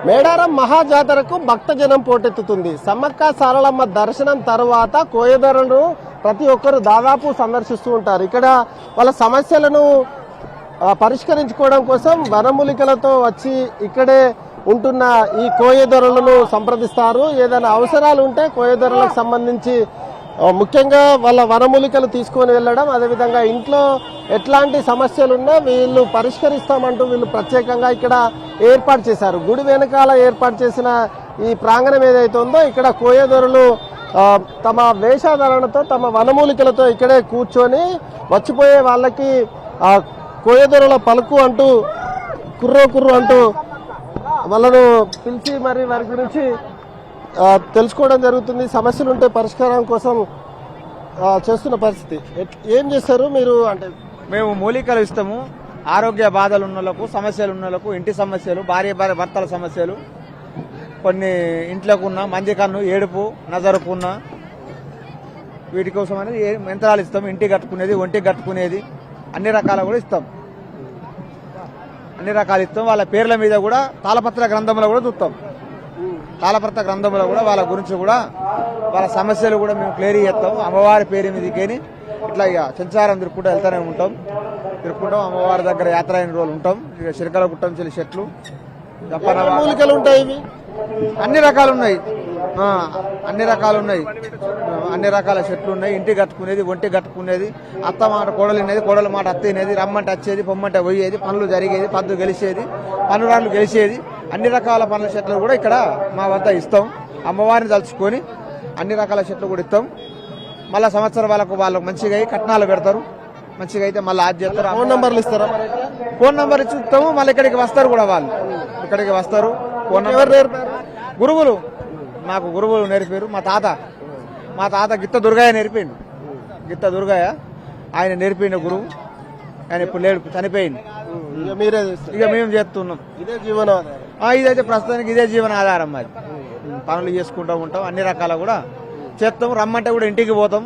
మేడారం మహాజాతరకు భక్తజనం పోటెత్తుతుంది. సమ్మక్క సారలమ్మ దర్శనం తర్వాత కోయదొరలను ప్రతి ఒక్కరు దాదాపు సందర్శిస్తూ ఉంటారు. ఇక్కడ వాళ్ళ సమస్యలను పరిష్కరించుకోవడం కోసం వనమూలికలతో వచ్చి ఇక్కడే ఉంటున్న ఈ కోయదొరలను సంప్రదిస్తారు. ఏదైనా అవసరాలు ఉంటే కోయదొరలకు సంబంధించి ముఖ్యంగా వాళ్ళ వనమూలికలు తీసుకొని వెళ్ళడం, అదేవిధంగా ఇంట్లో ఎట్లాంటి సమస్యలున్నా వీళ్ళు పరిష్కరిస్తామంటూ వీళ్ళు ప్రత్యేకంగా ఇక్కడ ఏర్పాటు చేశారు. గుడి వెనకాల ఏర్పాటు చేసిన ఈ ప్రాంగణం ఏదైతే ఉందో ఇక్కడ కోయదొరలు తమ వేషధారణతో తమ వనమూలికలతో ఇక్కడే కూర్చొని వచ్చిపోయే వాళ్ళకి కోయదొరల పలుకు అంటూ కుర్రో కుర్రు అంటూ వాళ్ళను పిలిచి మరి వారి గురించి తెలుసుకోవడం జరుగుతుంది. సమస్యలు ఉంటే పరిష్కారం కోసం చేస్తున్న పరిస్థితి. ఏం చేస్తారు మీరు? అంటే మేము మూలికలు ఇస్తాము. ఆరోగ్య బాధలు ఉన్న వాళ్ళకు, సమస్యలు ఉన్న వాళ్ళకు, ఇంటి సమస్యలు, భార్య భర్తల సమస్యలు, కొన్ని ఇంట్లోకున్న మంది కన్ను, ఏడుపు, నజరుకున్న వీటి కోసం అనేది యంత్రాలు ఇస్తాం. ఇంటికి కట్టుకునేది, ఒంటికి కట్టుకునేది అన్ని రకాలు కూడా ఇస్తాం. అన్ని రకాలు ఇస్తాం. వాళ్ళ పేర్ల మీద కూడా తాళపత్ర గ్రంథంలో కూడా చూస్తాం. తాళపత్ర గ్రంథంలో కూడా వాళ్ళ గురించి కూడా వాళ్ళ సమస్యలు కూడా మేము క్లియర్ చేస్తాం. అమ్మవారి పేరు మీదకేని ఇట్లా ఇక సంచారం తిరుక్కుంటూ వెళ్తూనే ఉంటాం. తిరుక్కుంటాం. అమ్మవారి దగ్గర యాత్ర అయిన రోజులు ఉంటాం. ఇక చిరకల గుట్టం చెల్లి చెట్లు, మూలికలు ఉంటాయి. ఇవి అన్ని రకాలు ఉన్నాయి. అన్ని రకాలు ఉన్నాయి. అన్ని రకాల చెట్లు ఉన్నాయి. ఇంటికి కట్టుకునేది, ఒంటికి కట్టుకునేది, అత్త మాట కోడలు వినేది, కోడల మాట అత్త వినేది, రమ్మంటే వచ్చేది, పొమ్మంటే పోయేది, పనులు జరిగేది, పద్దు గెలిచేది, పనురాళ్ళు గెలిచేది, అన్ని రకాల పనుల చెట్లు కూడా ఇక్కడ మా వద్ద ఇస్తాం. అమ్మవారిని తలుచుకొని అన్ని రకాల చెట్లు కూడా ఇస్తాం. మళ్ళీ సంవత్సరం వాళ్ళకు మంచిగా కట్నాలు పెడతారు. మంచిగా అయితే మళ్ళీ ఆజ్ చేస్తారు. ఫోన్ నంబర్లు ఇస్తారా? ఫోన్ నంబర్ ఇచ్చి ఇస్తాము. మళ్ళీ ఇక్కడికి వస్తారు కూడా. వాళ్ళు ఇక్కడికి వస్తారు. ఫోన్ నంబర్ గురువులు, నాకు గురువులు నేర్పారు. మా తాత గిత్త దుర్గయ్య నేర్పిండు. గిత్త దుర్గయ్య ఆయన నేర్పిండు గురువు. ఆయన ఇప్పుడు లేడు, చనిపోయింది. ఇక మేము చేస్తున్నాం. ఇదే జీవనాధారం. ఇదైతే ప్రస్తుతానికి ఇదే జీవనాధారం. మరి పనులు చేసుకుంటూ ఉంటాం. అన్ని రకాల కూడా చేస్తాం. రమ్మంటే కూడా ఇంటికి పోతాం.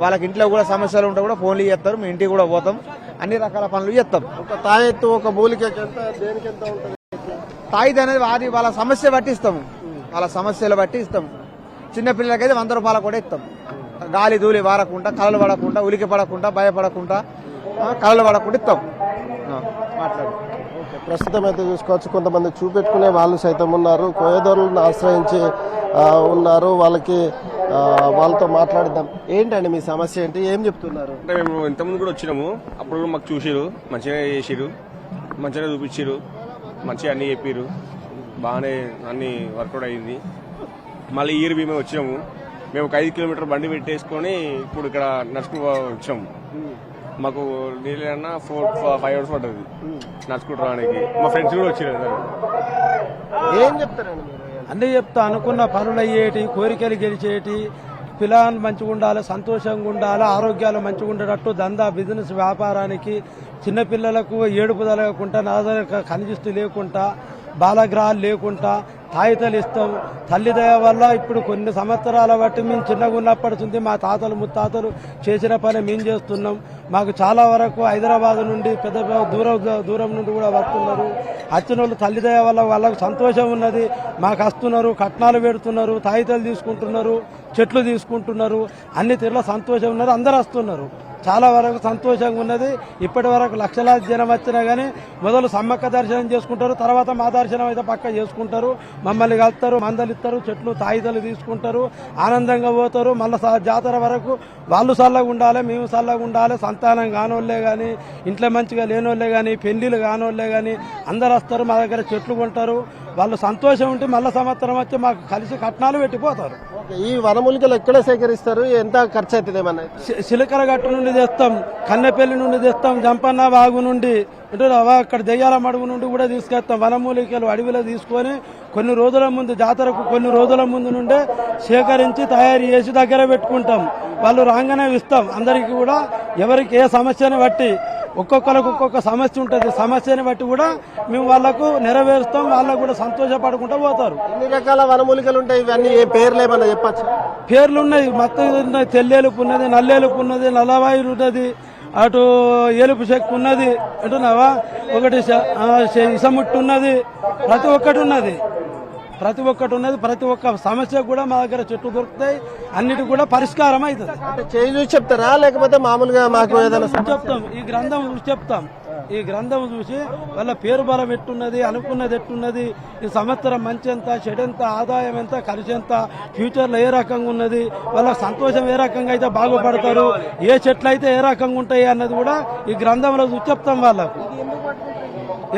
వాళ్ళకి ఇంట్లో కూడా సమస్యలు ఉంటే కూడా ఫోన్లు చేస్తారు. మేము ఇంటికి కూడా పోతాం. అన్ని రకాల పనులు చేస్తాం. ఒక తాయెత్తు, ఒక మూలిక దేనికి ఎంత ఉంటుంది? తాయిది అనేది అది వాళ్ళ సమస్య బట్టి ఇస్తాము. వాళ్ళ సమస్యలు బట్టి ఇస్తాం. చిన్నపిల్లలకైతే 100 రూపాయలు కూడా ఇస్తాం. గాలి ధూళి వారకుండా, కలలు పడకుండా, ఉలికి పడకుండా, భయపడకుండా, కలలు పడకుండా ఇస్తాం. మాట్లాడు. ప్రస్తుతం అయితే చూసుకోవచ్చు, కొంతమంది చూపెట్టుకునే వాళ్ళు సైతం ఉన్నారు. కోయదొరలను ఆశ్రయించి ఉన్నారు. వాళ్ళతో మాట్లాడిద్దాం. ఏంటండి మీ సమస్య ఏంటి? ఏం చెప్తున్నారు? అంటే మేము ఇంతకుముందు కూడా వచ్చినాము. అప్పుడు కూడా మాకు చూసిరు, మంచిగా చేసిరు, మంచిగా చూపించారు, మంచిగా అన్ని చెప్పారు. బాగానే అన్ని వర్కౌట్ అయింది. మళ్ళీ ఇయర్ మేము వచ్చినాము. మేము ఒక 5 కిలోమీటర్ బండి పెట్టేసుకొని ఇప్పుడు ఇక్కడ నడుచుకు వచ్చాము. మాకు నీళ్ళన్నా 4-5 అవర్స్ పడుతుంది నడుచుకుంటూ రావడానికి. మా ఫ్రెండ్స్ కూడా వచ్చారు. ఏం చెప్తారండి మీరు? అన్నీ చెప్తా. అనుకున్న పనులు అయ్యేటి, కోరికలు గెలిచేటి, పిల్లలు మంచిగా ఉండాలి, సంతోషంగా ఉండాలి, ఆరోగ్యాలు మంచిగా ఉండేటట్టు, దందా బిజినెస్ వ్యాపారానికి, చిన్నపిల్లలకు ఏడుపు తలగకుండా, నాదర కనిపిస్తూ లేకుండా, బాలగ్రహాలు లేకుండా తాయితలు ఇస్తాం. తల్లి దయ వల్ల ఇప్పుడు కొన్ని సంవత్సరాల బట్టి మేము చిన్నగా ఉన్నప్పటి మా తాతలు ముత్తాతలు చేసిన పని మేము చేస్తున్నాం. మాకు చాలా వరకు హైదరాబాద్ నుండి పెద్ద దూరం నుండి కూడా వస్తున్నారు. వచ్చిన వాళ్ళు తల్లి దయ వల్ల వాళ్ళకు సంతోషం ఉన్నది. మాకు వస్తున్నారు, కట్నాలు పెడుతున్నారు, తాయితలు తీసుకుంటున్నారు, చెట్లు తీసుకుంటున్నారు, అన్ని తీరులో సంతోషం ఉన్నారు. అందరు వస్తున్నారు. చాలా వరకు సంతోషంగా ఉన్నది. ఇప్పటి వరకు లక్షలాది జనం వచ్చినా కానీ మొదలు సమ్మక్క దర్శనం చేసుకుంటారు. తర్వాత మా దర్శనం అయితే పక్క చేసుకుంటారు. మమ్మల్ని కలుస్తారు, మందలు ఇస్తారు, చెట్లు తాయితలు తీసుకుంటారు, ఆనందంగా పోతారు. మళ్ళీ జాతర వరకు వాళ్ళు చల్లగా ఉండాలి, మేము చల్లగా ఉండాలి. సంతానం కానోళ్లే కానీ, ఇంట్లో మంచిగా లేనోళ్లే కానీ, పెళ్లిళ్ళు కానోళ్లే కానీ అందరు వస్తారు. మా దగ్గర చెట్లు కొంటారు. వాళ్ళు సంతోషం ఉంటే మళ్ళీ సంవత్సరం వచ్చి మాకు కలిసి కట్నాలు పెట్టిపోతారు. ఈ వనమూలికలు ఎక్కడ సేకరిస్తారు? ఎంత ఖర్చు అవుతుంది? ఏమన్నా చిలకల గట్టు నుండి తెస్తాం, కన్నెపల్లి నుండి తెస్తాం, జంపన్న బాగు నుండి, అక్కడ దెయ్యాల మడుగు నుండి కూడా తీసుకొస్తాం. వనమూలికలు అడవిలో తీసుకొని కొన్ని రోజుల ముందు, జాతరకు కొన్ని రోజుల ముందు నుండే సేకరించి తయారు చేసి దగ్గర పెట్టుకుంటాం. వాళ్ళు రాగానే ఇస్తాం. అందరికీ కూడా ఎవరికి ఏ సమస్యని బట్టి ఒక్కొక్కరికి ఒక్కొక్క సమస్య ఉంటుంది. సమస్యని బట్టి కూడా మేము వాళ్ళకు నెరవేరుస్తాం. వాళ్ళకు కూడా సంతోషపడుకుంటూ పోతారు. ఎన్ని రకాల వనమూలికలు ఉంటాయి? ఇవన్నీ ఏ పేర్లు ఏమన్నా చెప్పచ్చు? పేర్లు ఉన్నాయి. మొత్తం ఉన్నాయి. తెల్లేలుపు ఉన్నది, నల్లేలుపు ఉన్నది, నల్లవాయులు ఉన్నది, అటు ఏలుపు చెక్కు ఉన్నది, అంటున్నావా, ఒకటి ఇసముట్టు ఉన్నది, ప్రతి ఒక్కటి ఉన్నది. ప్రతి ఒక్కటి ఉన్నది. ప్రతి ఒక్క సమస్య కూడా మా దగ్గర చెట్లు దొరుకుతాయి, అన్నిటి కూడా పరిష్కారం అవుతుంది. అంటే చేయి చూసి చెప్తారా లేకపోతే మామూలుగా మాకు ఏదైనా చెప్తాం, ఈ గ్రంథం చూసి చెప్తాం. ఈ గ్రంథం చూసి వాళ్ళ పేరు బలం ఎట్టున్నది, అనుకున్నది ఎట్టున్నది, ఈ సంవత్సరం మంచి ఎంత, చెడు ఎంత, ఆదాయం ఎంత, ఖర్చు ఎంత, ఫ్యూచర్లో ఏ రకంగా ఉన్నది, వాళ్ళ సంతోషం ఏ రకంగా అయితే బాగుపడతారు, ఏ చెట్లు అయితే ఏ రకంగా ఉంటాయి అన్నది కూడా ఈ గ్రంథంలో చూసి చెప్తాం వాళ్ళకు.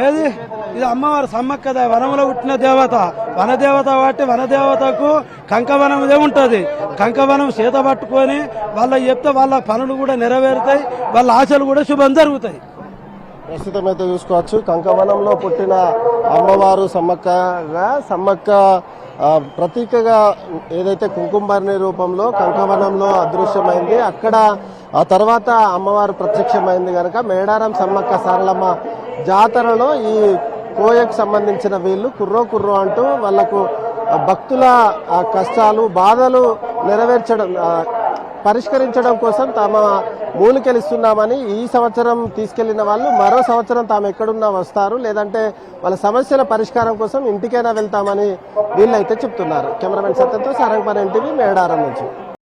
ఏది ఇది అమ్మవారు సమ్మక్క వనంలో పుట్టిన దేవత, వనదేవత కాబట్టి వనదేవతకు కంకవనం ఏముంటది, కంకవనం చేత పట్టుకొని వాళ్ళకి చెప్తే వాళ్ళ పనులు కూడా నెరవేరుతాయి, వాళ్ళ ఆశలు కూడా శుభం జరుగుతాయి. ప్రస్తుతం అయితే చూసుకోవచ్చు కంకవనంలో పుట్టిన అమ్మవారు సమ్మక్క ప్రతీకగా ఏదైతే కుంకుమభరణి రూపంలో కంకవనంలో అదృశ్యమైంది. అక్కడ ఆ తర్వాత అమ్మవారు ప్రత్యక్షమైంది కనుక మేడారం సమ్మక్క సారలమ్మ జాతరలో ఈ కోయకు సంబంధించిన వీళ్ళు కుర్రో అంటూ వాళ్లకు భక్తుల కష్టాలు బాధలు పరిష్కరించడం కోసం తమ మూలికెలుస్తున్నామని ఈ సంవత్సరం తీసుకెళ్లిన వాళ్ళు మరో సంవత్సరం తాము ఎక్కడున్నా వస్తారు, లేదంటే వాళ్ళ సమస్యల పరిష్కారం కోసం ఇంటికైనా వెళ్తామని వీళ్ళైతే చెప్తున్నారు. కెమెరామెన్ సత్యంతో సారంగపల్లి ఎన్టీవీ మేడారం నుంచి.